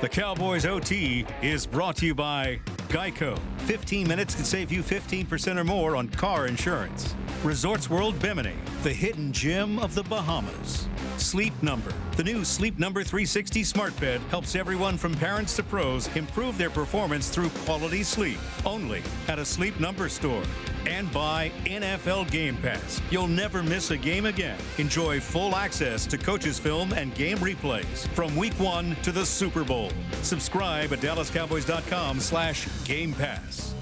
The Cowboys OT is brought to you by Geico. 15 minutes can save you 15% or more on car insurance. Resorts World Bimini, the hidden gem of the Bahamas. Sleep Number. The new Sleep Number 360 smart bed helps everyone from parents to pros improve their performance through quality sleep. Only at a Sleep Number store. And by NFL Game Pass. You'll never miss a game again. Enjoy full access to coaches' film and game replays from Week 1 to the Super Bowl. Subscribe at DallasCowboys.com/Game Pass.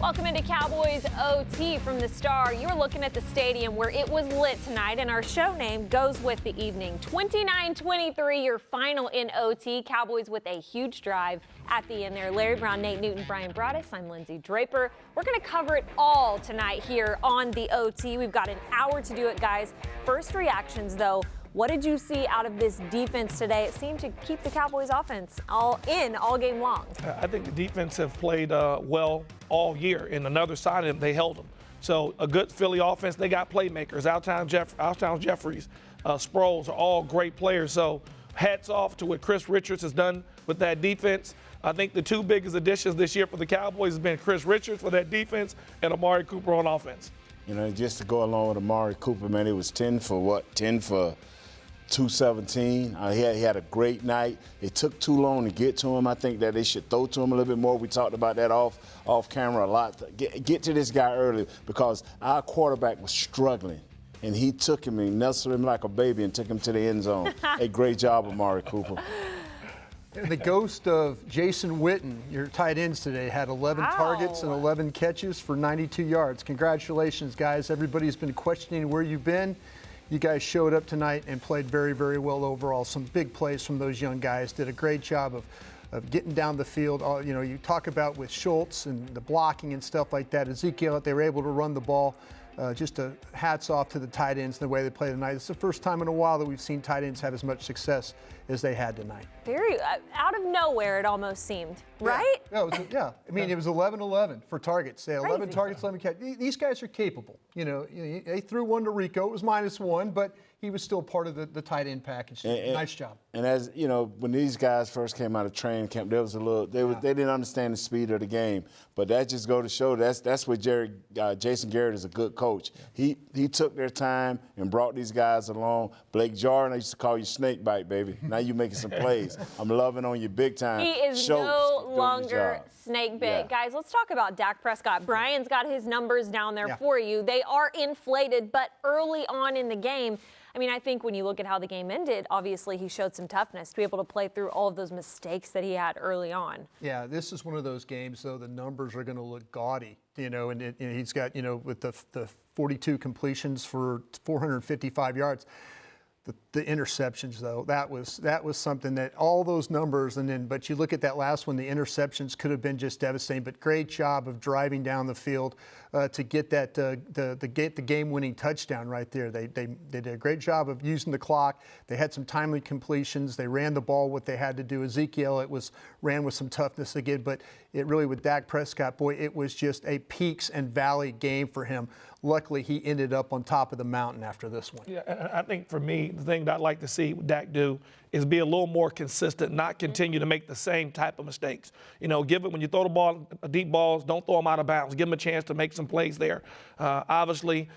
Welcome into Cowboys OT from the Star. You're looking at the stadium where it was lit tonight, and our show name goes with the evening. 29-23, your final in OT. Cowboys with a huge drive at the end there. Larry Brown, Nate Newton, Bryan Broaddus. I'm Lindsay Draper. We're going to cover it all tonight here on the OT. We've got an hour to do it, guys. First reactions, though. What did you see out of this defense today? It seemed to keep the Cowboys offense all game long. I think the defense have played well all year. And another side of them, they held them. So a good Philly offense, they got playmakers. Alshon Jeffries, Sproles are all great players. So hats off to what Chris Richards has done with that defense. I think the two biggest additions this year for the Cowboys has been Chris Richards for that defense and Amari Cooper on offense. You know, just to go along with Amari Cooper, man, it was 10 for 217. He had a great night. It took too long to get to him. I think that they should throw to him a little bit more. We talked about that off camera a lot. Get to this guy early because our quarterback was struggling. And he took him and nestled him like a baby and took him to the end zone. A great job, Amari Cooper. The ghost of Jason Witten, your tight ends today, had 11 targets and 11 catches for 92 yards. Congratulations, guys. Everybody's been questioning where you've been. You guys showed up tonight and played very, very well overall. Some big plays from those young guys. Did a great job of getting down the field. You talk about with Schultz and the blocking and stuff like that. Ezekiel, they were able to run the ball. Just hats off to the tight ends and the way they played tonight. It's the first time in a while that we've seen tight ends have as much success as they had tonight. Very out of nowhere, it almost seemed, right? Yeah. I mean, it was 11-11 for targets. They had 11 Crazy. targets, 11 catches. These guys are capable. They threw one to Rico. It was -1, but he was still part of the tight end package. Nice job. And as you know, when these guys first came out of training camp, there was they didn't understand the speed of the game. But that just go to show that's what Jason Garrett is a good coach. He took their time and brought these guys along. Blake Jarwin, I used to call you snake bite, baby. Now you making some plays. I'm loving on you big time. He is no longer snake bit. Yeah. Guys, let's talk about Dak Prescott. Brian's got his numbers down there for you. They are inflated, but early on in the game, I mean, I think when you look at how the game ended, obviously he showed some toughness to be able to play through all of those mistakes that he had early on. Yeah, this is one of those games, though, the numbers are going to look gaudy, and he's got, with the 42 completions for 455 yards. The interceptions, though, that was something that all those numbers, but you look at that last one, the interceptions could have been just devastating. But great job of driving down the field to get that the game-winning touchdown right there. They did a great job of using the clock. They had some timely completions. They ran the ball what they had to do. Ezekiel ran with some toughness again, but it really with Dak Prescott, boy, it was just a peaks and valley game for him. Luckily, he ended up on top of the mountain after this one. Yeah, I think for me, the thing that I'd like to see Dak do is be a little more consistent, not continue to make the same type of mistakes. Give it when you throw the ball, deep balls, don't throw them out of bounds. Give them a chance to make some plays there. Obviously,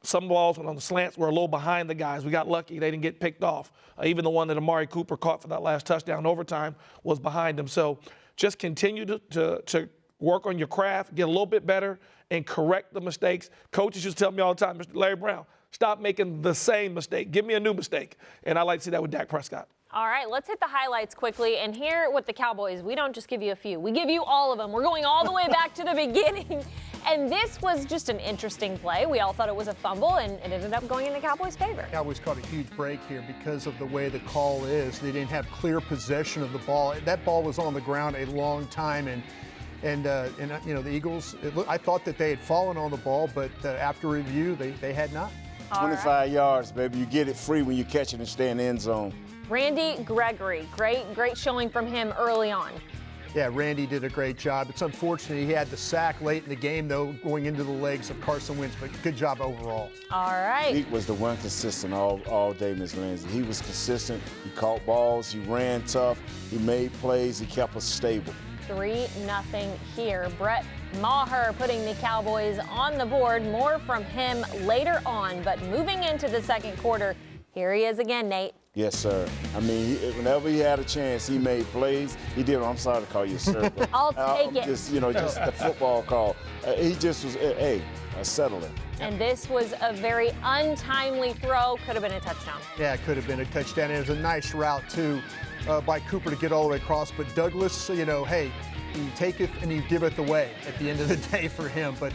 some balls on the slants were a little behind the guys. We got lucky; they didn't get picked off. Even the one that Amari Cooper caught for that last touchdown in overtime was behind him. So just continue to work on your craft, get a little bit better, and correct the mistakes. Coaches used to tell me all the time, Mr. Larry Brown, stop making the same mistake. Give me a new mistake. And I like to see that with Dak Prescott. All right, let's hit the highlights quickly. And here with the Cowboys, we don't just give you a few. We give you all of them. We're going all the way back to the beginning. And this was just an interesting play. We all thought it was a fumble, and it ended up going in the Cowboys' favor. Cowboys caught a huge break here because of the way the call is. They didn't have clear possession of the ball. That ball was on the ground a long time, and the Eagles, I thought that they had fallen on the ball, but after review, they had not. 25 yards, baby. You get it free when you catch it and stay in the end zone. Randy Gregory, great showing from him early on. Yeah, Randy did a great job. It's unfortunate he had the sack late in the game, though, going into the legs of Carson Wentz, but good job overall. All right. He was the one consistent all day, Ms. Lindsay. He was consistent. He caught balls. He ran tough. He made plays. He kept us stable. 3-0 here. Brett Maher putting the Cowboys on the board. More from him later on, but moving into the second quarter, here he is again, Nate. Yes, sir. I mean, whenever he had a chance, he made plays. He did. I'm sorry to call you sir. But, I'll take it. Just the football call. He just was, settling. And this was a very untimely throw. Could have been a touchdown. Yeah, it could have been a touchdown. It was a nice route, too, by Cooper to get all the way across. But Douglas, hey, you take it and you give it away at the end of the day for him. But,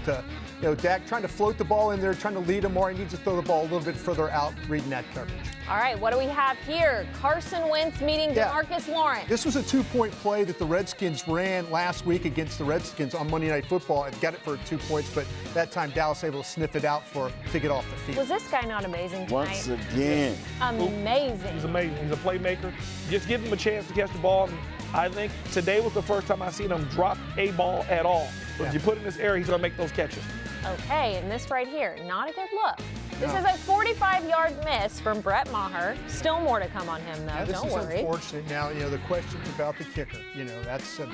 Dak trying to float the ball in there, trying to lead him more. He needs to throw the ball a little bit further out, reading that coverage. All right, what do we have here? Carson Wentz meeting DeMarcus Lawrence. This was a 2-point play that the Redskins ran last week against the Redskins on Monday Night Football and got it for 2 points, but that time Dallas able to sniff it out to get off the field. Was this guy not amazing tonight? Once again. Amazing. He's amazing. He's a playmaker. Just give him a chance to catch the ball. And I think today was the first time I've seen him drop a ball at all. But if you put it in this area, he's going to make those catches. Okay, and this right here, not a good look. This is a 45-yard miss from Brett Maher. Still more to come on him, though. Yeah, Don't worry. This is unfortunate. Now, the questions about the kicker. That's he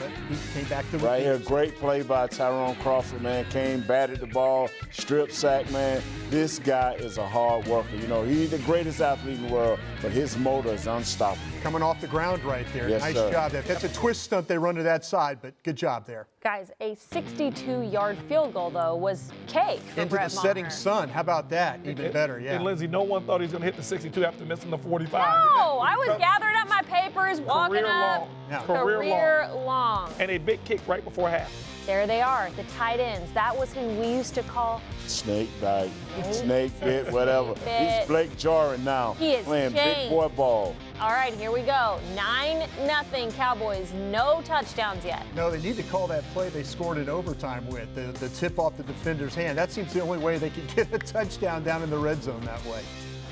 came back to right here. Great play by Tyrone Crawford, man. Came, batted the ball, strip sack, man. This guy is a hard worker. He's the greatest athlete in the world, but his motor is unstoppable. Coming off the ground right there. Yes, nice sir. job. That's a twist stunt they run to that side, but good job there. Guys, a 62-yard field goal, though, was cake for Into Brett the Maher. setting sun. How about that? Even better, yeah. And Lindsay, no one thought he was going to hit the 62 after missing the 45. No, I was gathering up my papers, walking up. Career long. And a big kick right before half. There they are, the tight ends. That was who we used to call Snake bite, snake bit, whatever. He's Blake Jarwin now. He is playing changed. big boy ball. All right, here we go. 9-0 Cowboys. No touchdowns yet. No, they need to call that play they scored in overtime with, the tip off the defender's hand. That seems the only way they could get a touchdown down in the red zone that way.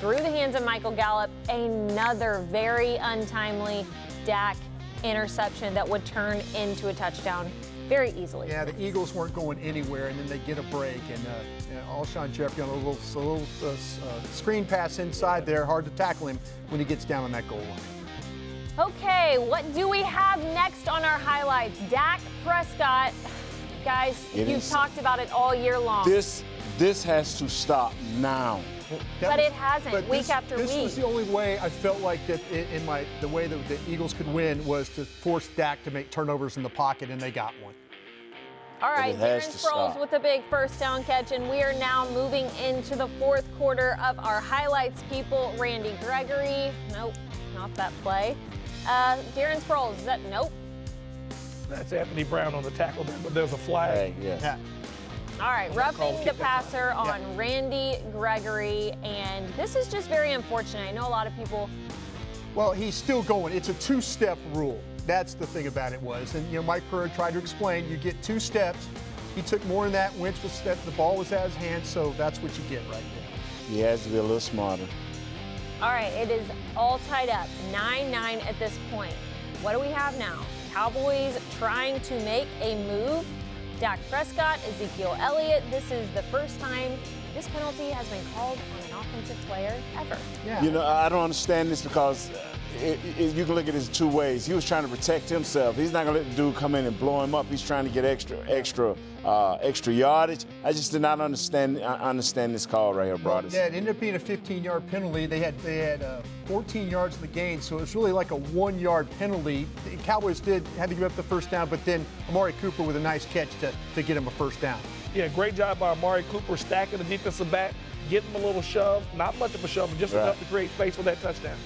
Through the hands of Michael Gallup, another very untimely Dak interception that would turn into a touchdown very easily. Yeah, the Eagles weren't going anywhere, and then they get a break. And Alshon Jeffrey on a little screen pass inside there. Hard to tackle him when he gets down on that goal line. Okay, what do we have next on our highlights? Dak Prescott. Guys, you've talked about it all year long. This has to stop now. But it hasn't, week after week. This was the only way I felt like that the way that the Eagles could win was to force Dak to make turnovers in the pocket, and they got one. All right, Darren to Sproles stop. with a big first down catch, and we are now moving into the fourth quarter of our highlights, people. Randy Gregory, nope, not that play. Darren Sproles, is that, nope. That's Anthony Brown on the tackle there, but there's a flag. Yes. Yeah. All right, roughing the passer on Randy Gregory, and this is just very unfortunate. I know a lot of people. Well, he's still going. It's a two-step rule. That's the thing about it was. And, Mike Purr tried to explain, you get 2 steps. He took more than that. Wentz was step. The ball was out of his hand, so that's what you get right there. He has to be a little smarter. All right, it is all tied up, 9-9 at this point. What do we have now? Cowboys trying to make a move. Dak Prescott, Ezekiel Elliott. This is the first time this penalty has been called on an offensive player ever. Yeah. I don't understand this because you can look at it 2 ways. He was trying to protect himself. He's not going to let the dude come in and blow him up. He's trying to get extra yardage. I just did not understand this call right here, Broaddus. Yeah, it ended up being a 15-yard penalty. They had 14 yards in the gain, so it's really like a 1-yard penalty. The Cowboys had to give up the first down, but then Amari Cooper with a nice catch to get him a first down. Yeah, great job by Amari Cooper stacking the defensive back, getting him a little shove. Not much of a shove, but just enough to create space for that touchdown.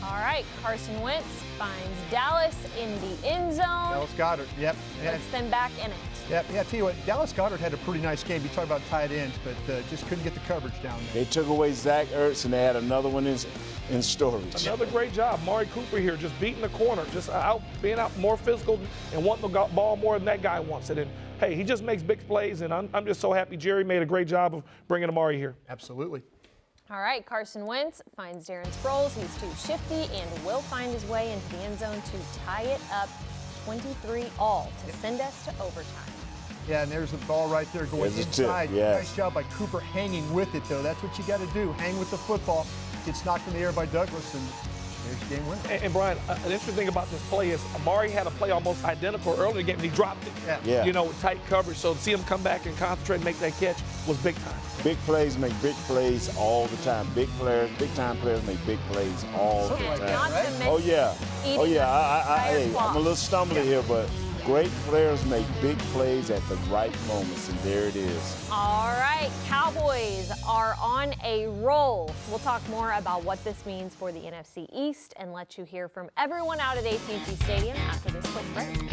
All right, Carson Wentz finds Dallas in the end zone. Dallas Goedert, yep. Puts them back in it. Yep, yeah, I tell you what, Dallas Goedert had a pretty nice game. You talk about tight ends, but just couldn't get the coverage down there. They took away Zach Ertz, and they had another one in storage. Another great job. Amari Cooper here just beating the corner, just being out more physical and wanting the ball more than that guy wants it. And, hey, he just makes big plays, and I'm just so happy Jerry made a great job of bringing Amari here. Absolutely. All right, Carson Wentz finds Darren Sproles. He's too shifty and will find his way into the end zone to tie it up 23 all to send us to overtime. Yeah, and there's the ball right there going There's a inside. tip, yes. Nice job by Cooper hanging with it, though. That's what you got to do. Hang with the football. Gets knocked in the air by Douglas, and there's the game winner. And Brian, an interesting thing about this play is Amari had a play almost identical earlier in the game, and he dropped it. Yeah. You know, with tight coverage. So to see him come back and concentrate and make that catch was big time. Big plays make big plays all the time. Big time players make big plays all the And time. not to mention Oh yeah, eating hey, clock. I'm a little stumbly here, but great players make big plays at the right moments, and there it is. All right, Cowboys are on a roll. We'll talk more about what this means for the NFC East and let you hear from everyone out at AT&T Stadium after this quick break.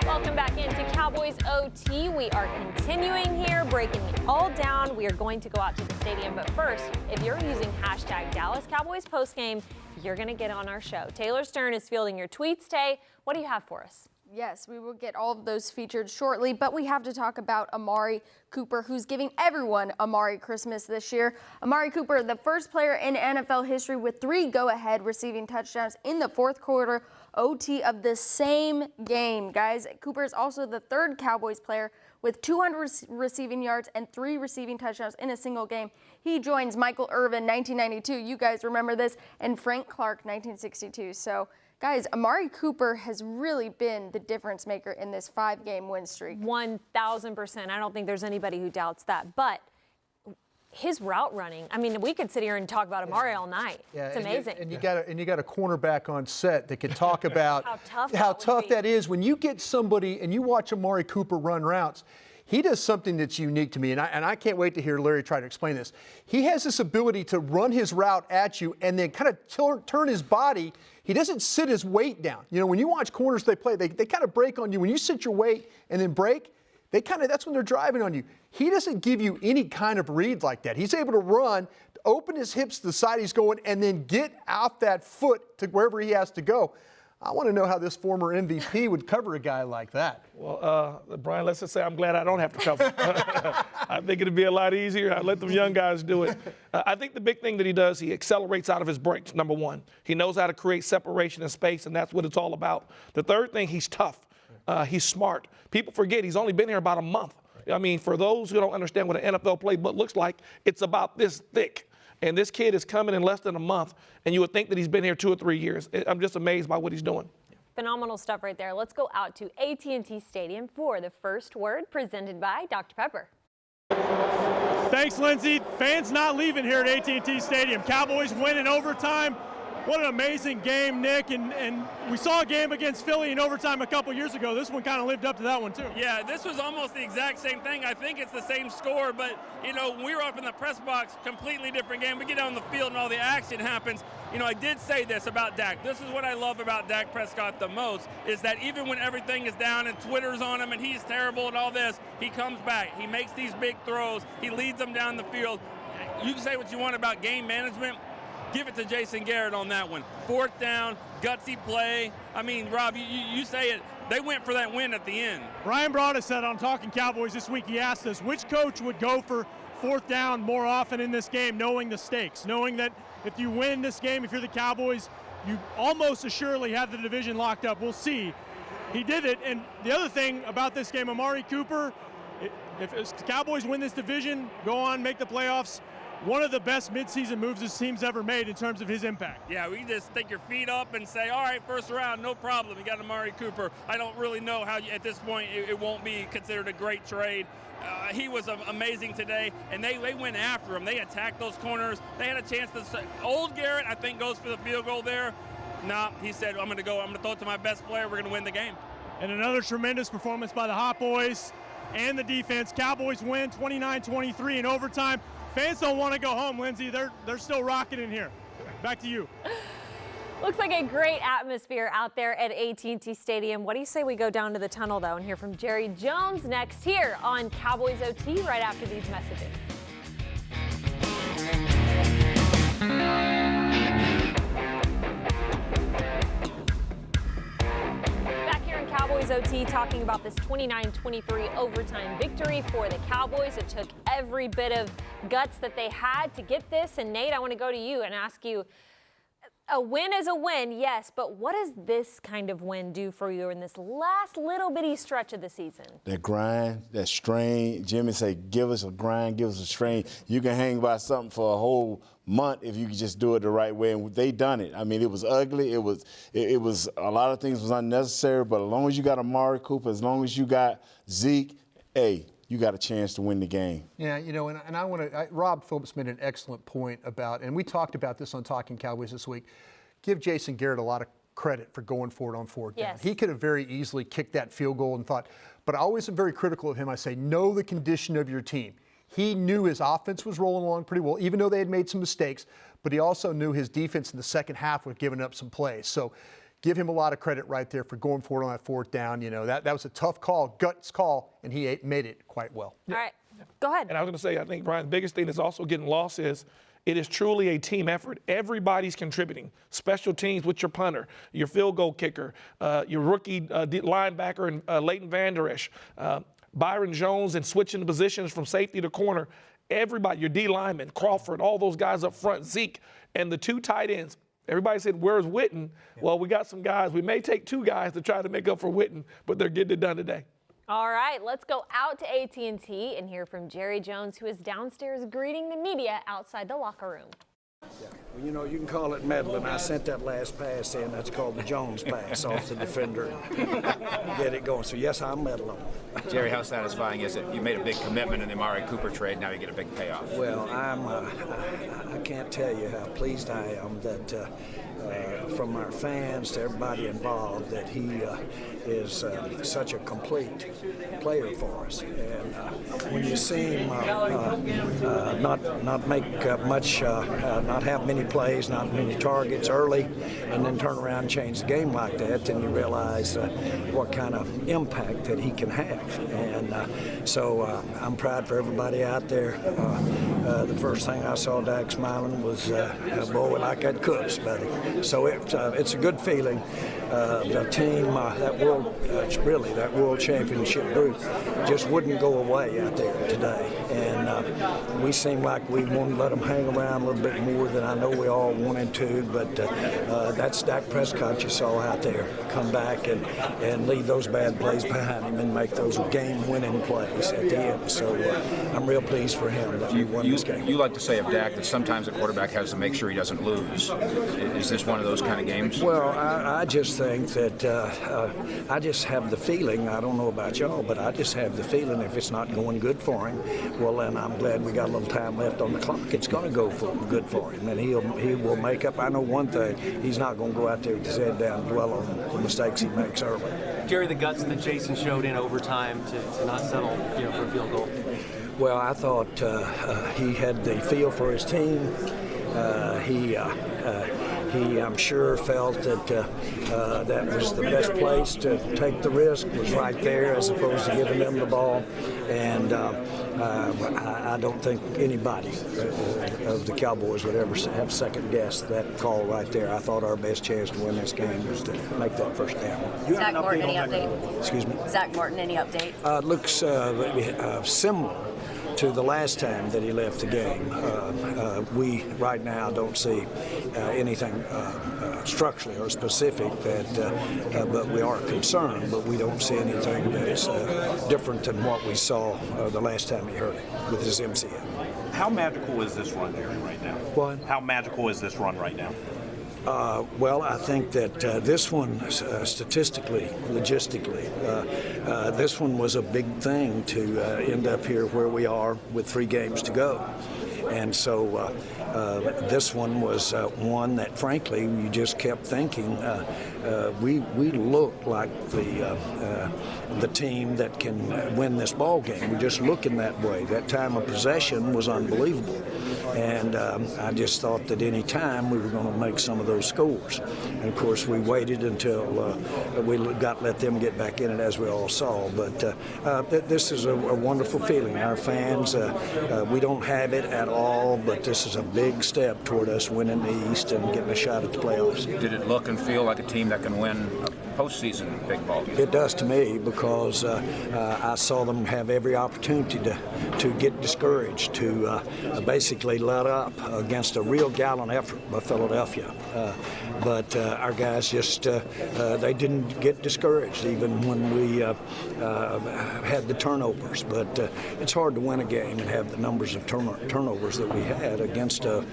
Welcome back into Cowboys OT. We are continuing here, breaking it all down. We are going to go out to the stadium, but first, if you're using hashtag Dallas Cowboys postgame, you're going to get on our show. Taylor Stern is fielding your tweets. Tay, what do you have for us? Yes, we will get all of those featured shortly, but we have to talk about Amari Cooper, who's giving everyone Amari Christmas this year. Amari Cooper, the first player in NFL history with 3 go-ahead receiving touchdowns in the fourth quarter OT of the same game, guys. Cooper is also the 3rd Cowboys player with 200 receiving yards and 3 receiving touchdowns in a single game. He joins Michael Irvin, 1992. You guys remember this, and Frank Clark, 1962. So, guys, Amari Cooper has really been the difference maker in this 5-game win streak. 1,000%. I don't think there's anybody who doubts that. But his route running, I mean, we could sit here and talk about Amari all night. Yeah, It's amazing. And you got a cornerback on set that can talk about how tough that is when you get somebody and you watch Amari Cooper run routes. He does something that's unique to me, and I can't wait to hear Larry try to explain this. He has this ability to run his route at you and then kind of turn his body. He doesn't sit his weight down. You know, when you watch corners they play, they kind of break on you. When you sit your weight and then break, that's when they're driving on you. He doesn't give you any kind of read like that. He's able to run, open his hips to the side he's going, and then get off that foot to wherever he has to go. I want to know how this former MVP would cover a guy like that. Well, Brian, let's just say I'm glad I don't have to cover. I think it'd be a lot easier. I let them young guys do it. I think the big thing that he does, he accelerates out of his breaks, number one. He knows how to create separation and space, and that's what it's all about. The third thing, he's tough. He's smart. People forget he's only been here about a month. I mean, for those who don't understand what an NFL playbook looks like, it's about this thick. And this kid is coming in less than a month, and you would think that he's been here 2 or 3 years. I'm just amazed by what he's doing. Phenomenal stuff right there. Let's go out to AT&T Stadium for the first word presented by Dr. Pepper. Thanks, Lindsay. Fans not leaving here at AT&T Stadium. Cowboys win in overtime. What an amazing game, Nick. And we saw a game against Philly in overtime a couple years ago. This one kind of lived up to that one, too. Yeah, this was almost the exact same thing. I think it's the same score, but, you know, when we were up in the press box, completely different game. We get out on the field and all the action happens. You know, I did say this about Dak. This is what I love about Dak Prescott the most, is that even when everything is down and Twitter's on him and he's terrible and all this, he comes back. He makes these big throws. He leads them down the field. You can say what you want about game management. Give it to Jason Garrett on that one. 4th down, gutsy play. I mean, Rob, you say it. They went for that win at the end. Bryan Broaddus said on Talking Cowboys this week, he asked us which coach would go for 4th down more often in this game, knowing the stakes, knowing that if you win this game, if you're the Cowboys, you almost assuredly have the division locked up. We'll see. He did it. And the other thing about this game, Amari Cooper, if the Cowboys win this division, go on, make the playoffs, one of the best midseason moves this team's ever made in terms of his impact. Yeah, we just take your feet up and say, all right, first round, no problem. You got Amari Cooper. I don't really know how, at this point, it won't be considered a great trade. He was amazing today, and they went after him. They attacked those corners. They had a chance to – old Garrett, I think, goes for the field goal there. Nah, he said, I'm going to throw it to my best player. We're going to win the game. And another tremendous performance by the Hot Boys and the defense. Cowboys win 29-23 in overtime. Fans don't want to go home, Lindsay. They're still rocking in here. Back to you. Looks like a great atmosphere out there at AT&T Stadium. What do you say we go down to the tunnel, though, and hear from Jerry Jones next here on Cowboys OT right after these messages. Back here in Cowboys OT talking about this 29-23 overtime victory for the Cowboys. It took every bit of guts that they had to get this. And Nate, I want to go to you and ask you, a win is a win, yes, but what does this kind of win do for you in this last little bitty stretch of the season? That grind, that strain. Jimmy say, give us a grind, give us a strain. You can hang by something for a whole month if you can just do it the right way, and they done it. I mean, it was ugly. It was a lot of things was unnecessary, but as long as you got Amari Cooper, as long as you got Zeke, hey, you got a chance to win the game. Yeah, you know, and I want to, Rob Phillips made an excellent point about, and we talked about this on Talking Cowboys this week, give Jason Garrett a lot of credit for going for it on fourth down. Yes. He could have very easily kicked that field goal and thought, but I always am very critical of him. I say, know the condition of your team. He knew his offense was rolling along pretty well, even though they had made some mistakes, but he also knew his defense in the second half was giving up some plays. So give him a lot of credit right there for going for it on that fourth down. You know, that was a tough call, guts call, and he made it quite well. All right, go ahead. And I was going to say, I think, Brian, the biggest thing that's also getting lost is it is truly a team effort. Everybody's contributing. Special teams with your punter, your field goal kicker, your rookie linebacker, and Leighton Vander Esch, Byron Jones, and switching the positions from safety to corner. Everybody, your D lineman, Crawford, all those guys up front, Zeke, and the two tight ends. Everybody said, where's Witten? Yeah. Well, we got some guys. We may take two guys to try to make up for Witten, but they're getting it done today. All right, let's go out to AT&T and hear from Jerry Jones, who is downstairs greeting the media outside the locker room. Yeah. Well, you know, you can call it meddling. I sent that last pass in. That's called the Jones pass off the defender. Get it going. So, yes, I'm meddling. Jerry, how satisfying is it? You made a big commitment in the Amari Cooper trade. Now you get a big payoff. Well, I can't tell you how pleased I am that from our fans to everybody involved that he is such a complete player for us. And when you see him not make much, not have many plays, not many targets early, and then turn around and change the game like that, then you realize what kind of impact that he can have. And so I'm proud for everybody out there. The first thing I saw Dak smiling was, boy, we like that Cooks, buddy. So it's a good feeling. The team, that world championship group just wouldn't go away out there today. And we seem like we want to let them hang around a little bit more than I know we all wanted to, but that's Dak Prescott you saw out there come back and leave those bad plays behind him and make those game-winning plays at the end. So I'm real pleased for him that we won this game. You like to say of Dak that sometimes a quarterback has to make sure he doesn't lose. Is this one of those kind of games? Well, I just think that I just have the feeling, I don't know about y'all, but I just have the feeling if it's not going good for him, well, then I'm glad we got a little time left on the clock. It's going to go good for him, and he will make up. I know one thing, he's not going to go out there with his head down and dwell on the mistakes he makes early. Jerry, the guts that Jason showed in overtime to not settle for a field goal. Well, I thought he had the feel for his team. He, I'm sure, felt that that was the best place to take the risk, was right there as opposed to giving them the ball. And I don't think anybody of the Cowboys would ever have second-guessed that call right there. I thought our best chance to win this game was to make that first down. Zach Martin, any update? Excuse me? Zach Martin, any update? Looks similar to the last time that he left the game. We right now don't see anything structurally or specific that, but we are concerned, but we don't see anything that's different than what we saw the last time he hurt it with his MCL. How magical is this run, Jerry, right now? What? How magical is this run right now? Well, I think that this one, statistically, logistically, this one was a big thing to end up here where we are with 3 games to go. And so this one was one that, frankly, you just kept thinking we look like the team that can win this ball game. We just looking that way. That time of possession was unbelievable. And I just thought that any time we were going to make some of those scores. And, of course, we waited until we let them get back in it, as we all saw. But this is a wonderful feeling. Our fans, we don't have it at all, but this is a big step toward us winning the East and getting a shot at the playoffs. Did it look and feel like a team that can win postseason big ball game? It does to me because I saw them have every opportunity to get discouraged, to basically let up against a real gallant effort by Philadelphia. But our guys just, they didn't get discouraged even when we had the turnovers. But it's hard to win a game and have the numbers of turnovers that we had against a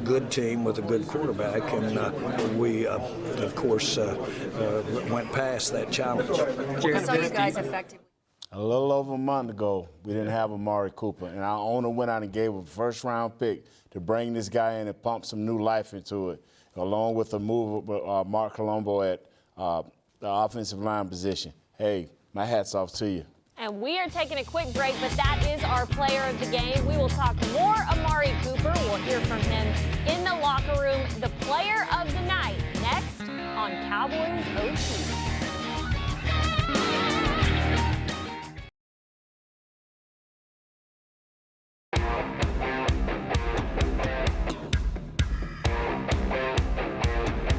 good team with a good quarterback. And we, of course, went past that challenge. I saw you guys effectively. A little over a month ago, we didn't have Amari Cooper, and our owner went out and gave a first-round pick to bring this guy in and pump some new life into it, along with the move of Mark Colombo at the offensive line position. Hey, my hat's off to you. And we are taking a quick break, but that is our player of the game. We will talk more Amari Cooper. We'll hear from him in the locker room. The player of the night next on Cowboys OT.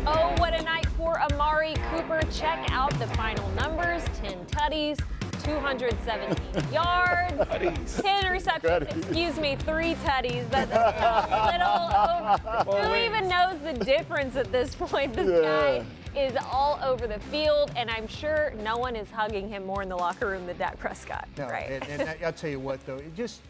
Oh, what a night for Amari Cooper. Check out the final numbers: 10 tutties, 217 yards, 10 receptions, excuse me, 3 tutties. That's a little over. Who even knows the difference at this point? This guy is all over the field, and I'm sure no one is hugging him more in the locker room than Dak Prescott. No, right? and I'll tell you what, though, it just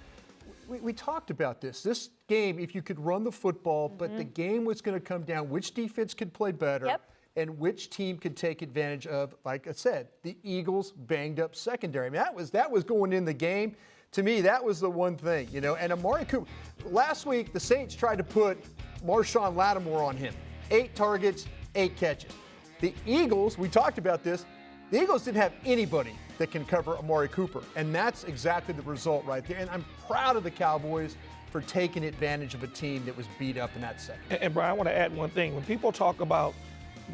we talked about this. This game, if you could run the football, but the game was going to come down which defense could play better. And which team could take advantage of, like I said, the Eagles' banged-up secondary. I mean, that was going in the game. To me, that was the one thing, you know. And Amari Cooper, last week the Saints tried to put Marshawn Lattimore on him. 8 targets, 8 catches. The Eagles, we talked about this, the Eagles didn't have anybody that can cover Amari Cooper. And that's exactly the result right there. And I'm proud of the Cowboys for taking advantage of a team that was beat up in that second. And Brian, I want to add one thing. When people talk about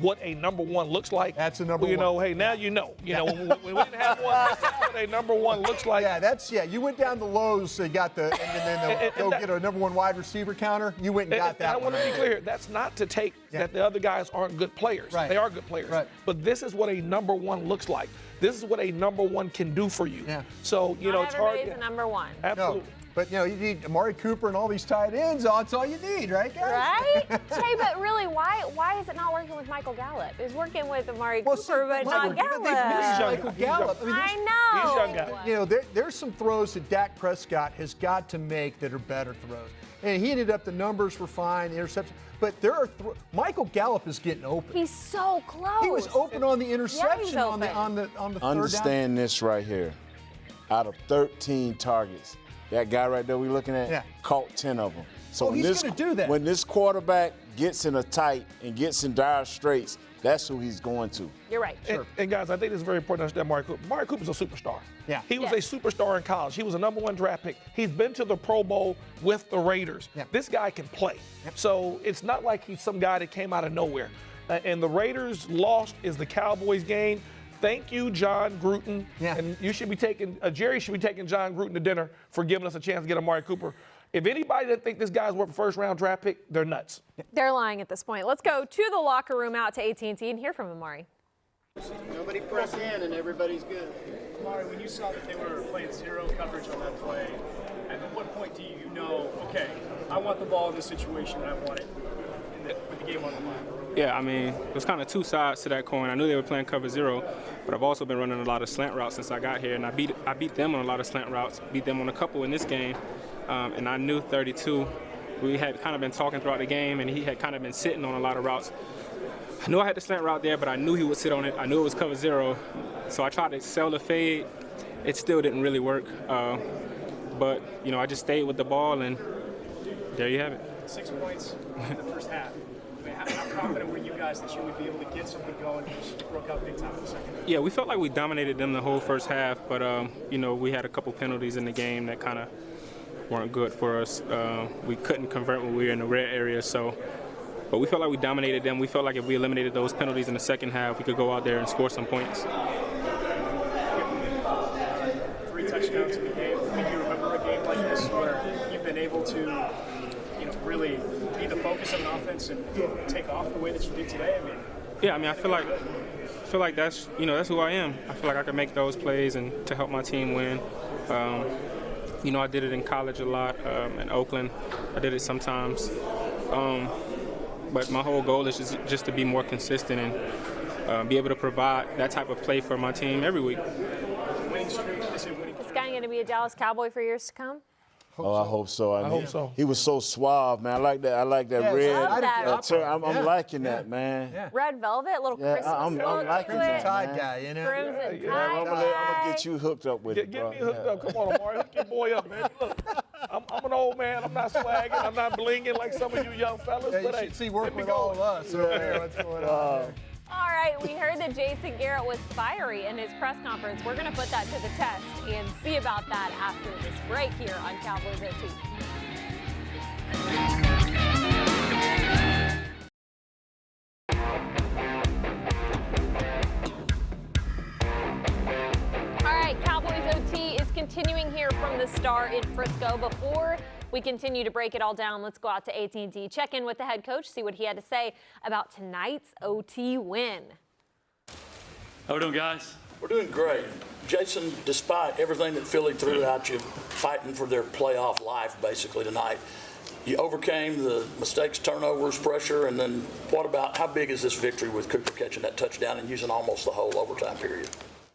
what a number one looks like. That's a number one. You know, hey, now you know. You know, when we didn't have one, that's what a number one looks like. Yeah, you went down to Lowe's and got the, and then get a number one wide receiver counter. You went and got that. I want to be clear. That's not to take that the other guys aren't good players. Right. They are good players. Right. But this is what a number one looks like. This is what a number one can do for you. Yeah. So, you know, it's hard. Everybody's a number one. Absolutely. No. But, you know, you need Amari Cooper and all these tight ends. That's all you need, right, guys? Right? Jay, but really, why is it not working with Michael Gallup? It's working with Amari Cooper, but not Gallup. Michael Gallup. I know. He's young guy. You know, there's some throws that Dak Prescott has got to make that are better throws. And he ended up, the numbers were fine, the interception. But there are Michael Gallup is getting open. He's so close. He was open on the interception on the third down. Understand this right here. Out of 13 targets, that guy right there we're looking at caught 10 of them. So he's going to do that. When this quarterback gets in a tight and gets in dire straits, that's who he's going to. You're right. And guys, I think it's very important to understand Amari Cooper. Amari Cooper's a superstar. Yeah. He was a superstar in college. He was a number one draft pick. He's been to the Pro Bowl with the Raiders. Yeah. This guy can play. So it's not like he's some guy that came out of nowhere. And the Raiders lost is the Cowboys game. Thank you, John Gruden. Yeah. And you should be taking, Jerry should be taking John Gruden to dinner for giving us a chance to get Amari Cooper. If anybody didn't think this guy's worth a first-round draft pick, they're nuts. They're lying at this point. Let's go to the locker room out to AT&T and hear from Amari. Nobody press in and everybody's good. Amari, when you saw that they were playing zero coverage on that play, at what point do you know, okay, I want the ball in this situation and I want it with the game on the line? Yeah, I mean, it was kind of two sides to that coin. I knew they were playing cover zero, but I've also been running a lot of slant routes since I got here, and I beat them on a lot of slant routes, beat them on a couple in this game, and I knew 32. We had kind of been talking throughout the game, and he had kind of been sitting on a lot of routes. I knew I had the slant route there, but I knew he would sit on it. I knew it was cover zero, so I tried to sell the fade. It still didn't really work, but, you know, I just stayed with the ball, and there you have it. 6 points in the first half. How confident were you guys that you would be able to get something going and just broke out big time in the second half? Yeah, we felt like we dominated them the whole first half, but, you know, we had a couple penalties in the game that kind of weren't good for us. We couldn't convert when we were in the red area, but we felt like we dominated them. We felt like if we eliminated those penalties in the second half, we could go out there and score some points. 3 touchdowns in the game. Do you remember a game like this where you've been able to, you know, really be the focus of an offense and take off the way that you did today? I mean, Yeah, I mean, I feel like that's that's who I am. I feel like I can make those plays and to help my team win. I did it in college a lot, in Oakland. I did it sometimes. But my whole goal is just to be more consistent and be able to provide that type of play for my team every week. Is this guy going to be a Dallas Cowboy for years to come? I hope so. I hope so. He was so suave, man. I like that. I like that red. love that. I'm liking that, man. Yeah. Red velvet, little Christmas I'm look liking to that, it. Tie man. guy, you know. Crimson I'm tie. gonna get you hooked up with it, Get bro. me hooked up. Come on, Amari. Hook your boy up, man. Look, I'm an old man. I'm not swagging. I'm not blinging like some of you young fellas. Yeah, you but should hey, see work get me with all going. of us over there. What's going on there? All right, we heard that Jason Garrett was fiery in his press conference. We're going to put that to the test and see about that after this break here on Cowboys OT. All right, Cowboys OT is continuing here from the Star in Frisco. Before we continue to break it all down, let's go out to AT&T, check in with the head coach, see what he had to say about tonight's OT win. How we doing, guys? We're doing great. Jason, despite everything that Philly threw at you, fighting for their playoff life basically tonight, you overcame the mistakes, turnovers, pressure, and then what about how big is this victory with Cooper catching that touchdown and using almost the whole overtime period?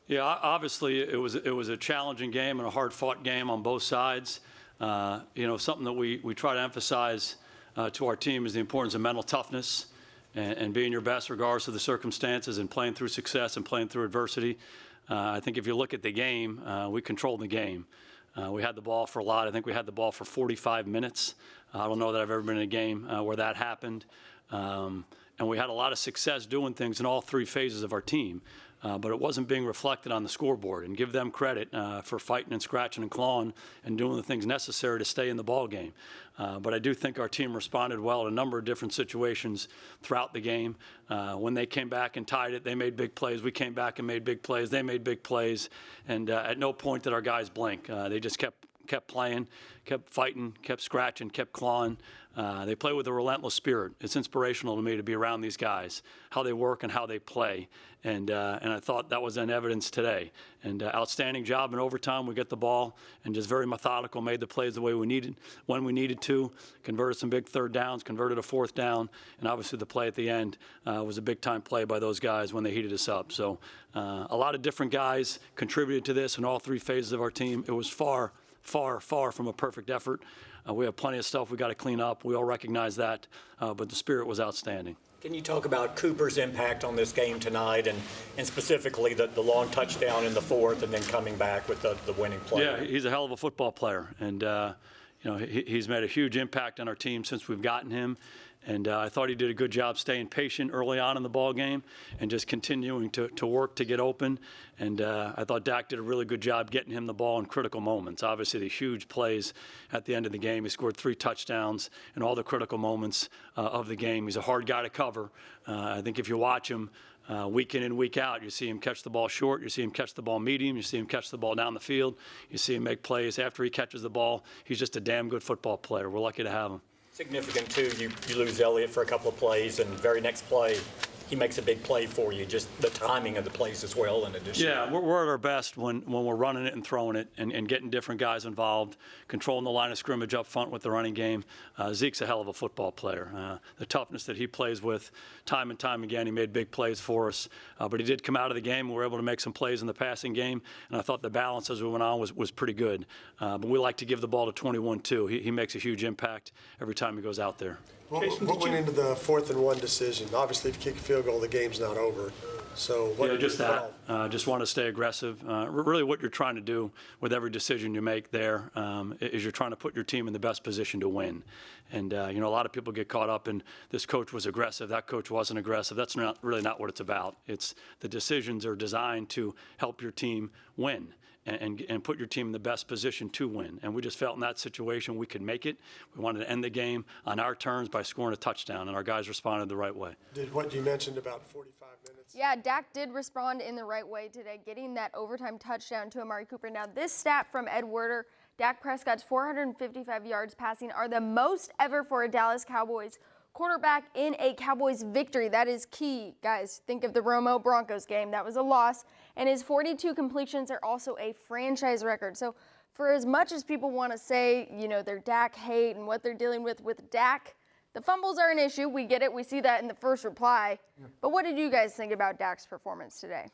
Yeah, obviously it was a challenging game and a hard-fought game on both sides. Something that we try to emphasize to our team is the importance of mental toughness and being your best regardless of the circumstances and playing through success and playing through adversity. I think if you look at the game, we controlled the game. We had the ball for a lot. I think we had the ball for 45 minutes. I don't know that I've ever been in a game where that happened. And we had a lot of success doing things in all three phases of our team. But it wasn't being reflected on the scoreboard. And give them credit for fighting and scratching and clawing and doing the things necessary to stay in the ball game. But I do think our team responded well in a number of different situations throughout the game. When they came back and tied it, they made big plays. We came back and made big plays. They made big plays. And at no point did our guys blink. They just kept playing, kept fighting, kept scratching, kept clawing. They play with a relentless spirit. It's inspirational to me to be around these guys, how they work and how they play. And I thought that was in evidence today. And outstanding job in overtime. We get the ball and just very methodical, made the plays the way we needed, when we needed to, converted some big third downs, converted a fourth down, and obviously the play at the end was a big-time play by those guys when they heated us up. So a lot of different guys contributed to this in all three phases of our team. It was far from a perfect effort. We have plenty of stuff we got to clean up. We all recognize that, but the spirit was outstanding. Can you talk about Cooper's impact on this game tonight and specifically the long touchdown in the fourth and then coming back with the winning play? Yeah, he's a hell of a football player, and he's made a huge impact on our team since we've gotten him. And I thought he did a good job staying patient early on in the ball game and just continuing to work to get open. And I thought Dak did a really good job getting him the ball in critical moments. Obviously, the huge plays at the end of the game. He scored 3 touchdowns in all the critical moments of the game. He's a hard guy to cover. I think if you watch him week in and week out, you see him catch the ball short, you see him catch the ball medium, you see him catch the ball down the field, you see him make plays after he catches the ball. He's just a damn good football player. We're lucky to have him. Significant, too. You lose Elliott for a couple of plays, and very next play, he makes a big play for you. Just the timing of the plays as well, in addition. Yeah, we're at our best when we're running it and throwing it and getting different guys involved, controlling the line of scrimmage up front with the running game. Zeke's a hell of a football player. The toughness that he plays with time and time again, he made big plays for us. But he did come out of the game. We were able to make some plays in the passing game, and I thought the balance as we went on was pretty good. But we like to give the ball to 21, too. He makes a huge impact every time he goes out there. What went into the 4th and 1 decision? Obviously, if you kick a field goal, the game's not over. So what? Yeah, just that. Just want to stay aggressive. Really, what you're trying to do with every decision you make there is you're trying to put your team in the best position to win. And a lot of people get caught up in this coach was aggressive, that coach wasn't aggressive. That's really not what it's about. It's the decisions are designed to help your team win. And put your team in the best position to win. And we just felt in that situation we could make it. We wanted to end the game on our terms by scoring a touchdown, and our guys responded the right way. Did what you mentioned about 45 minutes? Yeah, Dak did respond in the right way today, getting that overtime touchdown to Amari Cooper. Now, this stat from Ed Werder, Dak Prescott's 455 yards passing are the most ever for a Dallas Cowboys quarterback in a Cowboys victory. That is key, guys. Think of the Romo Broncos game. That was a loss. And his 42 completions are also a franchise record. So for as much as people want to say, you know, their Dak hate and what they're dealing with Dak, the fumbles are an issue. We get it. We see that in the first reply. But what did you guys think about Dak's performance today?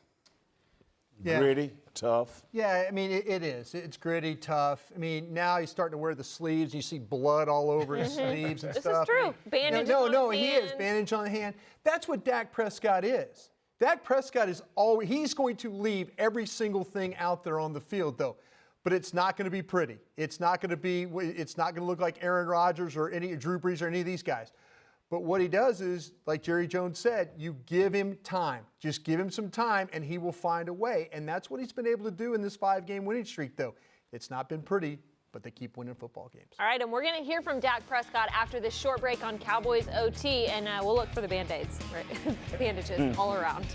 Yeah. Gritty, tough. Yeah, I mean, it is. It's gritty, tough. I mean, now he's starting to wear the sleeves. You see blood all over his sleeves and This stuff. is true. Bandages on No, his he hands. is. Bandage on the hand. That's what Dak Prescott is. Dak Prescott is always, he's going to leave every single thing out there on the field, though. But it's not going to be pretty. It's not going to look like Aaron Rodgers or Drew Brees or any of these guys. But what he does is, like Jerry Jones said, you give him time. Just give him some time, and he will find a way. And that's what he's been able to do in this 5-game winning streak, though. It's not been pretty, but they keep winning football games. All right, and we're going to hear from Dak Prescott after this short break on Cowboys OT, and we'll look for the Band-Aids, right? Bandages all around.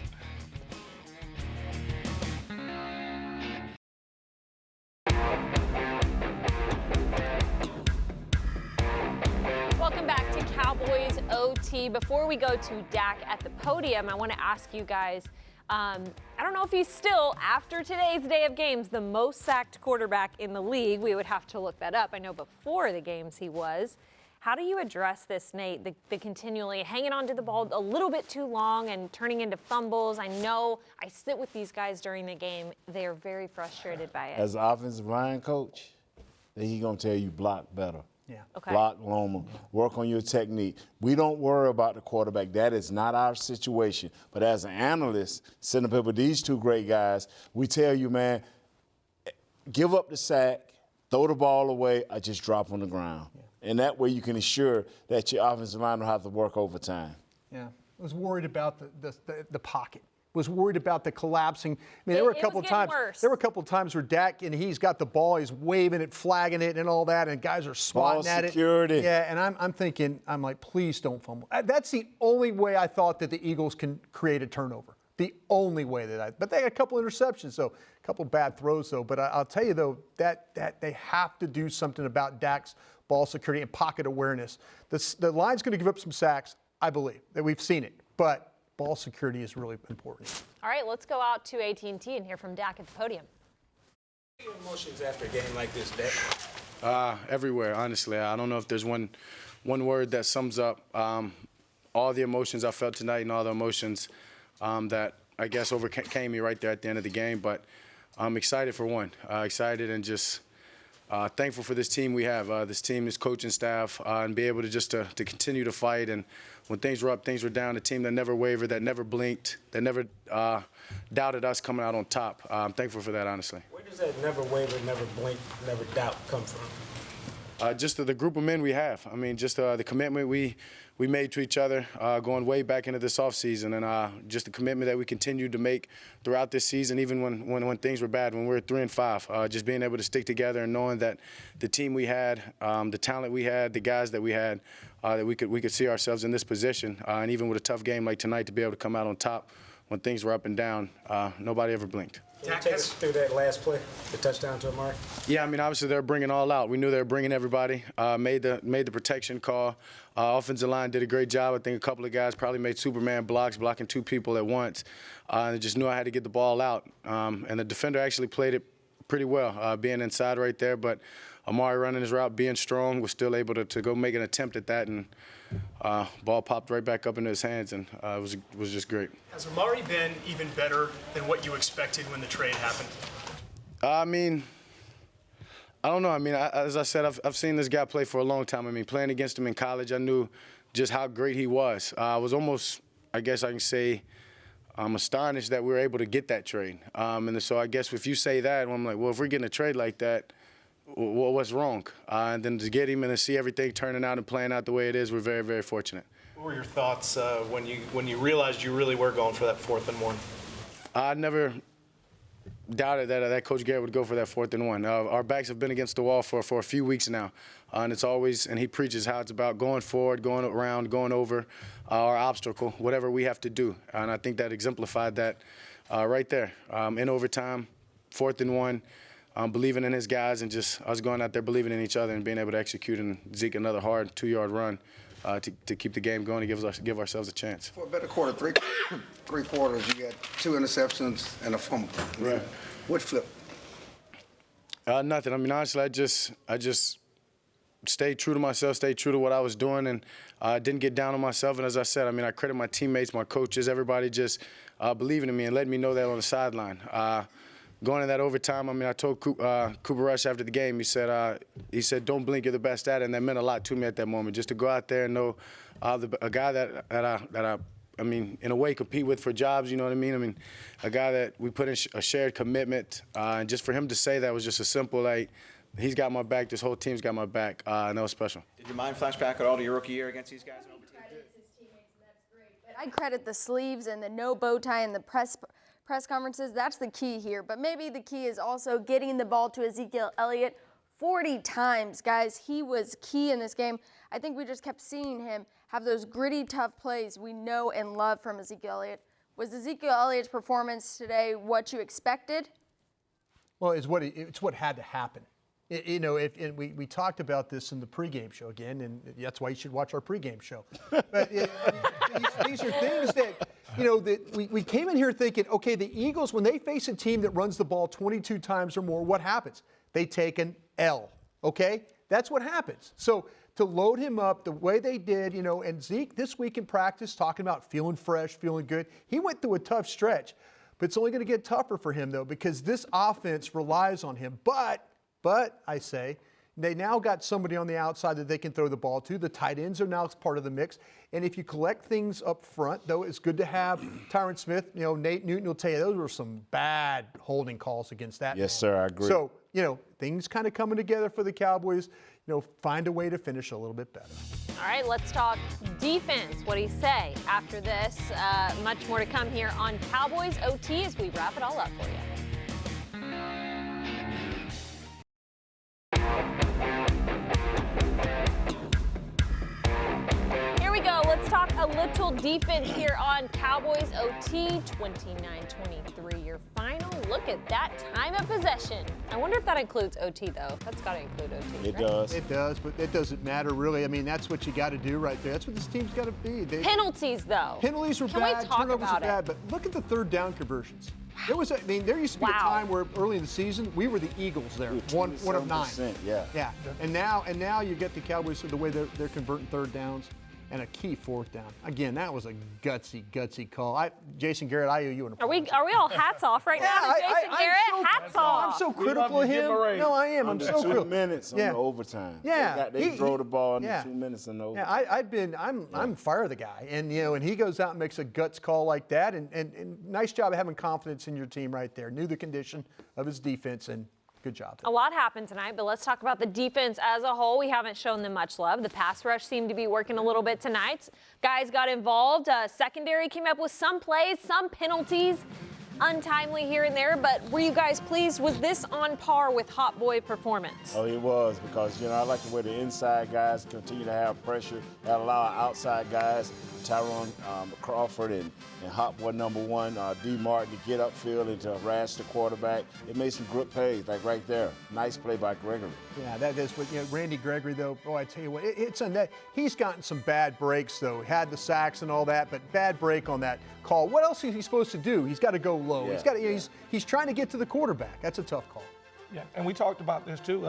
Welcome back to Cowboys OT. Before we go to Dak at the podium, I want to ask you guys, I don't know if he's still, after today's day of games, the most sacked quarterback in the league. We would have to look that up. I know before the games he was. How do you address this, Nate, the continually hanging on to the ball a little bit too long and turning into fumbles? I know I sit with these guys during the game. They are very frustrated by it. As an offensive line coach, then he's going to tell you block better. Yeah. Okay. Block Loma, work on your technique. We don't worry about the quarterback. That is not our situation. But as an analyst, sitting up here with these two great guys, we tell you, man, give up the sack, throw the ball away, or just drop on the ground. Yeah. And that way you can ensure that your offensive line don't have to work overtime. Yeah. I was worried about the pocket. Was worried about the collapsing. I mean, there were a couple of times. There were a couple of times where Dak and he's got the ball, he's waving it, flagging it, and all that, and guys are swatting at it. Security. Yeah, and I'm thinking, I'm like, please don't fumble. That's the only way I thought that the Eagles can create a turnover. The only way but they had a couple interceptions, so a couple bad throws, though. But I'll tell you though, that they have to do something about Dak's ball security and pocket awareness. The line's going to give up some sacks, I believe, that we've seen it, but ball security is really important. All right, let's go out to AT&T and hear from Dak at the podium. What are your emotions after a game like this, Dak? Everywhere, honestly. I don't know if there's one word that sums up all the emotions I felt tonight and all the emotions that I guess overcame me right there at the end of the game. But I'm excited for one. Excited and just thankful for this team we have, this team, this coaching staff, and be able to just to continue to fight. And when things were up, things were down, a team that never wavered, that never blinked, that never doubted us coming out on top. I'm thankful for that, honestly. Where does that never waver, never blink, never doubt come from? Just the group of men we have. I mean, just the commitment we made to each other going way back into this offseason, and just the commitment that we continued to make throughout this season, even when things were bad, when we were 3-5. Just being able to stick together and knowing that the team we had, the talent we had, the guys that we had, that we could see ourselves in this position, and even with a tough game like tonight, to be able to come out on top when things were up and down. Nobody ever blinked. Can you take us through that last play, the touchdown to Amari? Yeah, I mean, obviously they're bringing all out. We knew they were bringing everybody. Made the protection call. Offensive line did a great job. I think a couple of guys probably made Superman blocks, blocking two people at once. And just knew I had to get the ball out. And the defender actually played it pretty well, being inside right there. But Amari running his route, being strong, was still able to go make an attempt at that, and ball popped right back up into his hands, and it was just great. Has Amari been even better than what you expected when the trade happened? I mean, I don't know. I mean, as I said, I've seen this guy play for a long time. I mean, playing against him in college, I knew just how great he was. I was almost, I guess I can say, I'm astonished that we were able to get that trade. And so I guess if you say that, I'm like, well, if we're getting a trade like that, what's wrong? And then to get him and to see everything turning out and playing out the way it is, we're very, very fortunate. What were your thoughts when you realized you really were going for that 4th and 1? I never doubted that Coach Garrett would go for that 4th and 1. Our backs have been against the wall for a few weeks now, and it's always, and he preaches how it's about going forward, going around, going over our obstacle, whatever we have to do. And I think that exemplified that right there in overtime, 4th and 1. Believing in his guys and just us going out there believing in each other and being able to execute, and Zeke another hard 2-yard run to keep the game going and give ourselves a chance. For a better quarter, three quarters, you got 2 interceptions and a fumble. Right. What flipped? Nothing. I mean, honestly, I just stayed true to myself, stayed true to what I was doing, and didn't get down on myself. And as I said, I mean, I credit my teammates, my coaches, everybody just believing in me and letting me know that on the sideline. Going in that overtime, I mean, I told Cooper Rush after the game, he said, don't blink, you're the best at it, and that meant a lot to me at that moment, just to go out there and know a guy that I mean, in a way, compete with for jobs, you know what I mean? I mean, a guy that we put in a shared commitment, and just for him to say that was just a simple, like, he's got my back, this whole team's got my back, and that was special. Did your mind flash back at all to your rookie year against these guys? I credit the sleeves and the no bow tie and the press conferences. That's the key here. But maybe the key is also getting the ball to Ezekiel Elliott 40 times. Guys, he was key in this game. I think we just kept seeing him have those gritty, tough plays we know and love from Ezekiel Elliott. Was Ezekiel Elliott's performance today what you expected? Well, it's what had to happen. You know, and we talked about this in the pregame show again, and that's why you should watch our pregame show. But these are things that, you know, that we came in here thinking, okay, the Eagles, when they face a team that runs the ball 22 times or more, what happens? They take an L, okay? That's what happens. So to load him up the way they did, you know, and Zeke this week in practice talking about feeling fresh, feeling good. He went through a tough stretch, but it's only going to get tougher for him, though, because this offense relies on him. But I say, they now got somebody on the outside that they can throw the ball to. The tight ends are now part of the mix. And if you collect things up front, though, it's good to have Tyron Smith. You know, Nate Newton will tell you those were some bad holding calls against that. Yes, man. sir, I agree. So, you know, things kind of coming together for the Cowboys. You know, find a way to finish a little bit better. All right, let's talk defense. What do you say after this? Much more to come here on Cowboys OT as we wrap it all up for you. Let's talk a little defense here on Cowboys OT 29-23, your final. Look at that time of possession. I wonder if that includes OT, though. That's got to include OT, It right? does. It does, but it doesn't matter, really. I mean, that's what you got to do right there. That's what this team's got to be. Penalties, though. Penalties were Can bad. we talk Turnovers about were bad. it? But look at the third down conversions. There used to be a time where early in the season we were the Eagles there, one of 9. Yeah. And now you get the Cowboys the way they're converting third downs. And a key fourth down. Again, that was a gutsy call. Jason Garrett, I owe you an apology. Are we all hats off right now to Jason Garrett? Hats off. I'm so critical of him. No, I am. I'm so critical. 2 minutes on the overtime. Yeah. They throw the ball in 2 minutes in the overtime. Yeah, I'm fire the guy. And, you know, and he goes out and makes a guts call like that. And nice job of having confidence in your team right there. Knew the condition of his defense, and good job. A lot happened tonight, but let's talk about the defense as a whole. We haven't shown them much love. The pass rush seemed to be working a little bit tonight. Guys got involved. Secondary came up with some plays, some penalties, untimely here and there. But were you guys pleased? Was this on par with Hot Boy performance? Oh, it was, because, you know, I like the way the inside guys continue to have pressure. Got a lot of outside guys, Tyron Crawford and Hot Boy #1, D. Martin, to get upfield and to harass the quarterback. It made some good plays, like right there. Nice play by Gregory. Yeah, that is. But, you know, Randy Gregory, though, boy, I tell you what, it's on that. He's gotten some bad breaks, though. Had the sacks and all that, but bad break on that call. What else is he supposed to do? He's got to go low. Yeah, he's trying to get to the quarterback. That's a tough call. Yeah, and we talked about this too.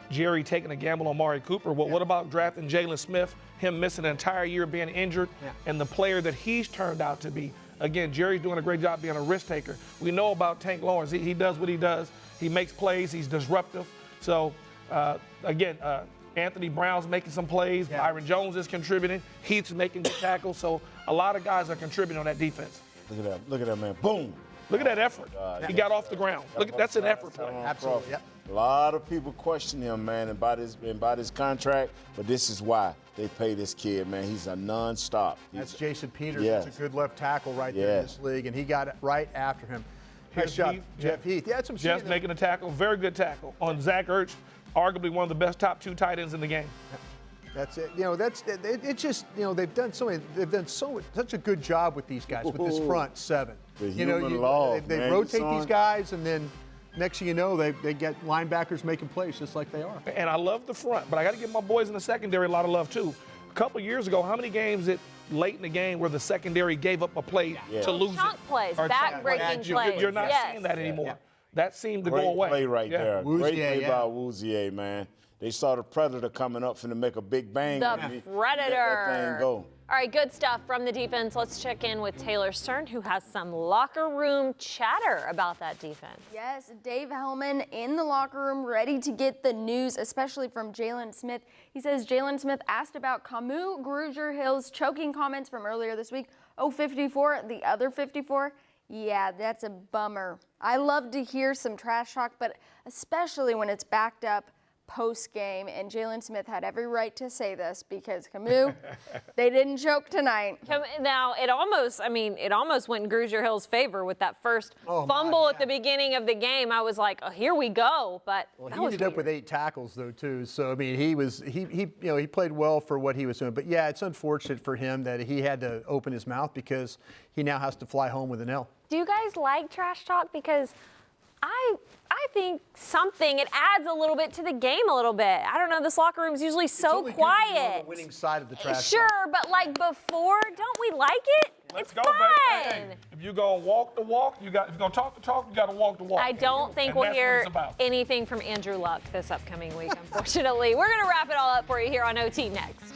Jerry taking a gamble on Amari Cooper. Well, what about drafting Jalen Smith, him missing an entire year being injured, and the player that he's turned out to be? Again, Jerry's doing a great job being a risk taker. We know about Tank Lawrence. He does what he does. He makes plays. He's disruptive. So, again, Anthony Brown's making some plays. Byron Jones is contributing. Heath's making the tackles. So a lot of guys are contributing on that defense. Look at that, man. Boom. Look at that effort. He got off the ground. Look, that's an effort play. Absolutely. Yep. A lot of people question him, man, about his contract, but this is why they pay this kid, man. He's a non-stop. That's Jason Peters. Yes. That's a good left tackle right there in this league, and he got it right after him. Nice job, Jeff Heath. Yeah, that's what I'm saying. Jeff making a tackle, very good tackle on Zach Ertz, arguably one of the best top 2 tight ends in the game. That's it. You know, it's just, you know, they've done such a good job with these guys, with this front 7. They rotate these guys, and then next thing you know, they get linebackers making plays just like they are. And I love the front, but I got to give my boys in the secondary a lot of love too. couple years ago, how many games late in the game where the secondary gave up a play to lose Chunk it? plays, Or back-breaking plays. You're not Yes. seeing that anymore. Yeah. That seemed to Great go away. play right there. Great play yeah. by Wouzier, man. They saw the Predator coming up finna make a big bang. The on me. Predator. Let that thing go. All right, good stuff from the defense. Let's check in with Taylor Stern, who has some locker room chatter about that defense. Yes, Dave Hellman in the locker room ready to get the news, especially from Jalen Smith. He says Jalen Smith asked about Camus Grugier-Hill's choking comments from earlier this week. Oh, 54, the other 54? Yeah, that's a bummer. I love to hear some trash talk, but especially when it's backed up post-game, and Jalen Smith had every right to say this because Camus, they didn't choke tonight. Now, it almost went in Grugier-Hill's favor with that first fumble at the beginning of the game. I was like, oh, here we go, but Well, that he was ended up with 8 tackles though too. So I mean, he played well for what he was doing. But yeah, it's unfortunate for him that he had to open his mouth because he now has to fly home with an L. Do you guys like trash talk? Because I think it adds a little bit to the game a little bit. I don't know, this locker room's usually so quiet. On the winning side of the trash Sure, talk. but like before, don't we like it? Let's It's go, fun. baby. Hey, if you're going to walk the walk, if you're going to talk the talk, you got to walk the walk. I don't think And we'll that's what hear it's about. anything from Andrew Luck this upcoming week, unfortunately. We're going to wrap it all up for you here on OT next.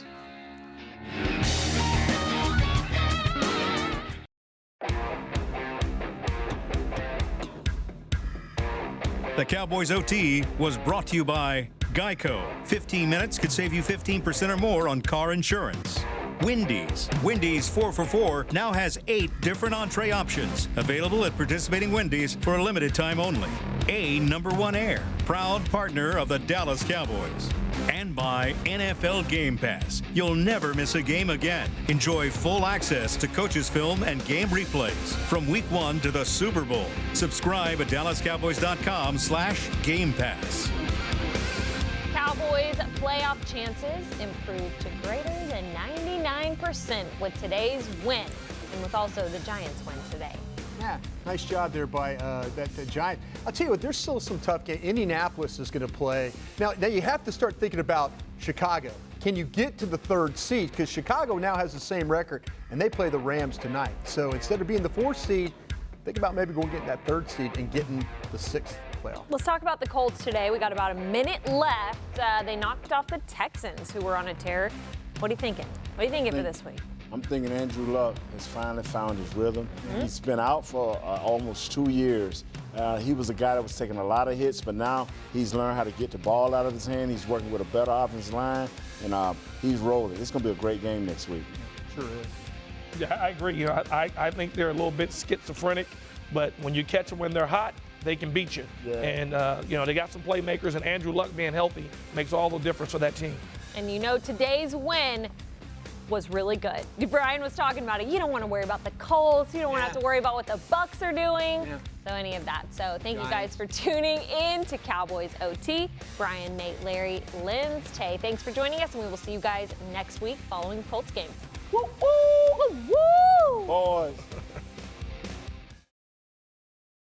The Cowboys OT was brought to you by Geico. 15 minutes could save you 15% or more on car insurance. Wendy's. Wendy's 4 for $4 now has 8 different entree options. Available at participating Wendy's for a limited time only. #1 Air, proud partner of the Dallas Cowboys. And by NFL Game Pass. You'll never miss a game again. Enjoy full access to coaches' film and game replays from Week 1 to the Super Bowl. Subscribe at DallasCowboys.com/Game Pass. Cowboys playoff chances improved to greater than 99% with today's win, and with also the Giants win today. Yeah, nice job there by the Giant. I'll tell you what, there's still some tough games. Indianapolis is going to play. Now you have to start thinking about Chicago. Can you get to the 3rd seed? Because Chicago now has the same record, and they play the Rams tonight. So instead of being the 4th seed, think about maybe going getting that 3rd seed and getting the 6th playoff. Let's talk about the Colts today. We got about a minute left. They knocked off the Texans, who were on a tear. What are you thinking? What are you thinking for this week? I'm thinking Andrew Luck has finally found his rhythm. He's been out for almost 2 years. He was a guy that was taking a lot of hits, but now he's learned how to get the ball out of his hand. He's working with a better offensive line, and he's rolling. It's going to be a great game next week. Sure is. Yeah, I agree. You know, I think they're a little bit schizophrenic, but when you catch them when they're hot, they can beat you. Yeah. And, they got some playmakers, and Andrew Luck being healthy makes all the difference for that team. And today's win was really good. Brian was talking about it. You don't want to worry about the Colts. You don't want to have to worry about what the Bucs are doing. So any of that. So thank you guys for tuning in to Cowboys OT. Brian, Nate, Larry, Linz, Tay, thanks for joining us, and we will see you guys next week following the Colts game. Woo, woo, woo, woo! Boys.